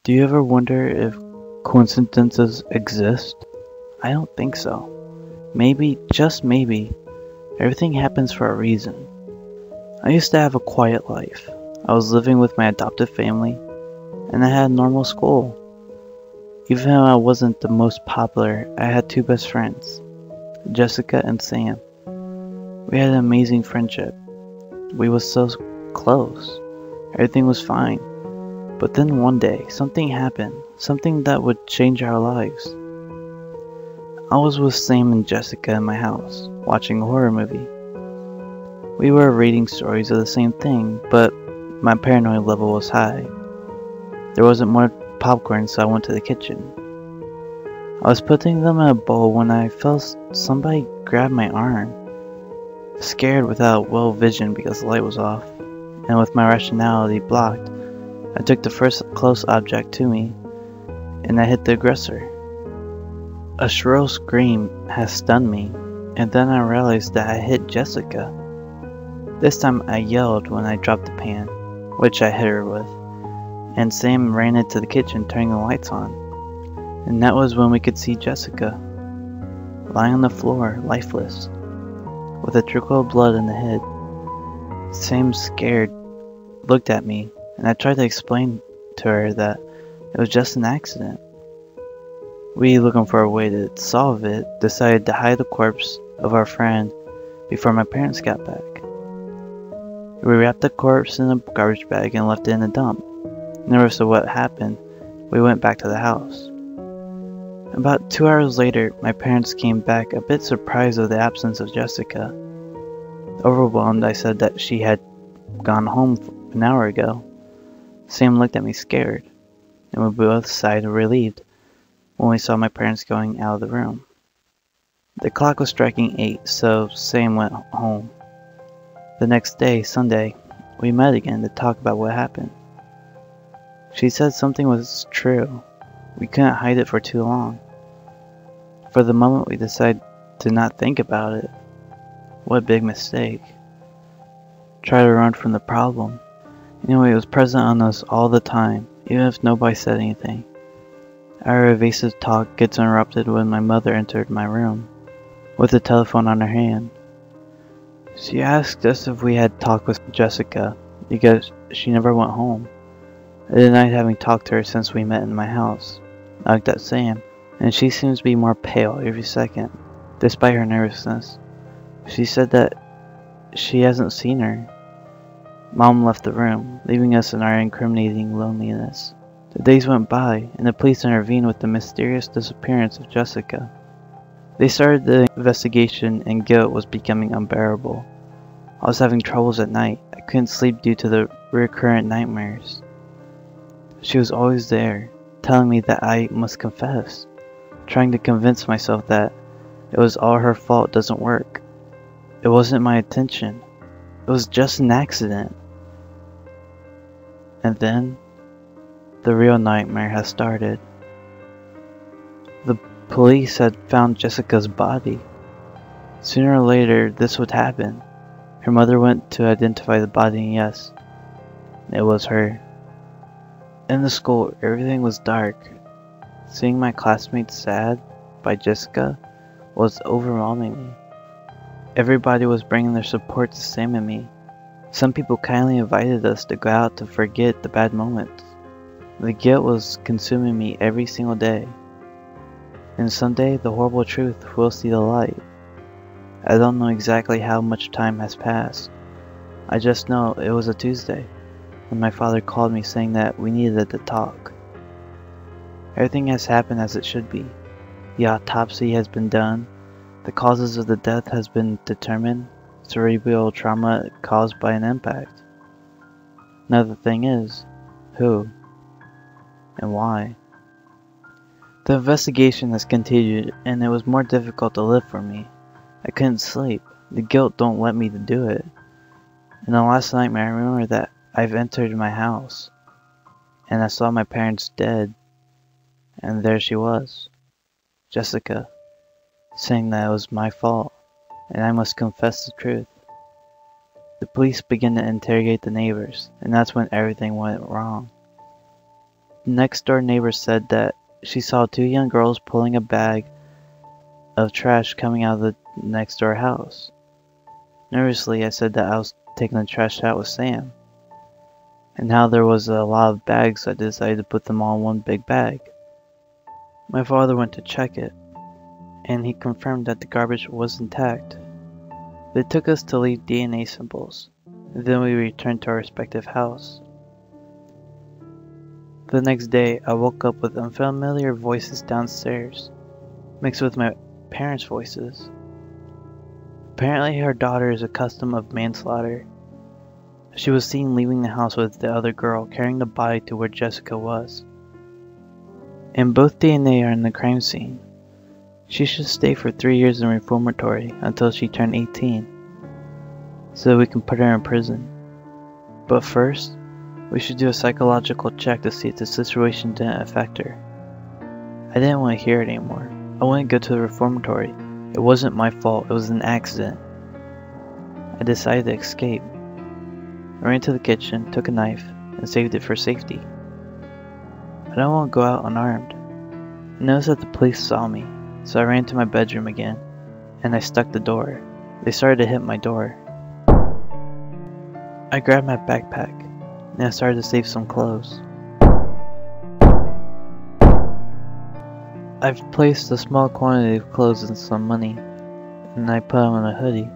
Do you ever wonder if coincidences exist? I don't think so. Maybe, just maybe, everything happens for a reason. I used to have a quiet life. I was living with my adoptive family, and I had normal school. Even though I wasn't the most popular, I had two best friends, Jessica and Sam. We had an amazing friendship. We was so close. Everything was fine. But then one day, something happened. Something that would change our lives. I was with Sam and Jessica in my house, watching a horror movie. We were reading stories of the same thing, but my paranoid level was high. There wasn't more popcorn, so I went to the kitchen. I was putting them in a bowl when I felt somebody grab my arm. Scared without well vision because the light was off, and with my rationality blocked, I took the first close object to me, and I hit the aggressor. A shrill scream has stunned me, and then I realized that I hit Jessica. This time I yelled when I dropped the pan, which I hit her with, and Sam ran into the kitchen turning the lights on. And that was when we could see Jessica, lying on the floor, lifeless, with a trickle of blood in the head. Sam, scared, looked at me, and I tried to explain to her that it was just an accident. We, looking for a way to solve it, decided to hide the corpse of our friend before my parents got back. We wrapped the corpse in a garbage bag and left it in a dump. Nervous of what happened, we went back to the house. About 2 hours later, my parents came back a bit surprised of the absence of Jessica. Overwhelmed, I said that she had gone home an hour ago. Sam looked at me scared, and we both sighed relieved when we saw my parents going out of the room. The clock was striking 8, so Sam went home. The next day, Sunday, we met again to talk about what happened. She said something was true. We couldn't hide it for too long. For the moment, we decided to not think about it. What a big mistake. Try to run from the problem. Anyway, it was present on us all the time, even if nobody said anything. Our evasive talk gets interrupted when my mother entered my room, with the telephone on her hand. She asked us if we had talked with Jessica, because she never went home. I denied having talked to her since we met in my house. I looked at Sam, and she seems to be more pale every second, despite her nervousness. She said that she hasn't seen her. Mom left the room, leaving us in our incriminating loneliness. The days went by, and the police intervened with the mysterious disappearance of Jessica. They started the investigation, and guilt was becoming unbearable. I was having troubles at night. I couldn't sleep due to the recurrent nightmares. She was always there, telling me that I must confess, trying to convince myself that it was all her fault doesn't work. It wasn't my intention. It was just an accident. And then, the real nightmare has started. The police had found Jessica's body. Sooner or later, this would happen. Her mother went to identify the body, and yes, it was her. In the school, everything was dark. Seeing my classmates sad by Jessica was overwhelming me. Everybody was bringing their support to Sam and me. Some people kindly invited us to go out to forget the bad moments. The guilt was consuming me every single day. And someday the horrible truth will see the light. I don't know exactly how much time has passed. I just know it was a Tuesday when my father called me saying that we needed to talk. Everything has happened as it should be. The autopsy has been done. The causes of the death has been determined. Cerebral trauma caused by an impact. Now the thing is, who and why? The investigation has continued, and it was more difficult to live for me. I couldn't sleep. The guilt don't let me to do it. In the last nightmare, I remember that I've entered my house, and I saw my parents dead, and there she was, Jessica, saying that it was my fault, and I must confess the truth. The police began to interrogate the neighbors, and that's when everything went wrong. The next door neighbor said that she saw two young girls pulling a bag of trash coming out of the next door house. Nervously, I said that I was taking the trash out with Sam, and how there was a lot of bags, so I decided to put them all in one big bag. My father went to check it, and he confirmed that the garbage was intact. They took us to leave DNA samples, and then we returned to our respective house. The next day, I woke up with unfamiliar voices downstairs, mixed with my parents' voices. Apparently, her daughter is accused of manslaughter. She was seen leaving the house with the other girl, carrying the body to where Jessica was. And both DNA are in the crime scene. She should stay for 3 years in reformatory until she turned 18, so we can put her in prison. But first, we should do a psychological check to see if the situation didn't affect her. I didn't want to hear it anymore. I wouldn't go to the reformatory. It wasn't my fault, it was an accident. I decided to escape. I ran to the kitchen, took a knife, and saved it for safety. I don't want to go out unarmed. I noticed that the police saw me, so I ran to my bedroom again, and I stuck the door. They started to hit my door. I grabbed my backpack, and I started to save some clothes. I've placed a small quantity of clothes and some money, and I put them in a hoodie.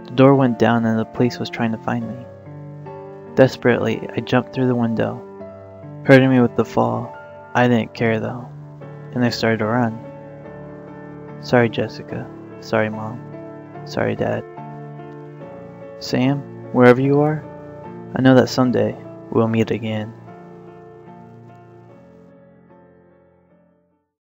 The door went down and the police was trying to find me. Desperately, I jumped through the window, hurting me with the fall. I didn't care though, and I started to run. Sorry Jessica, sorry Mom, sorry Dad. Sam, wherever you are, I know that someday we'll meet again.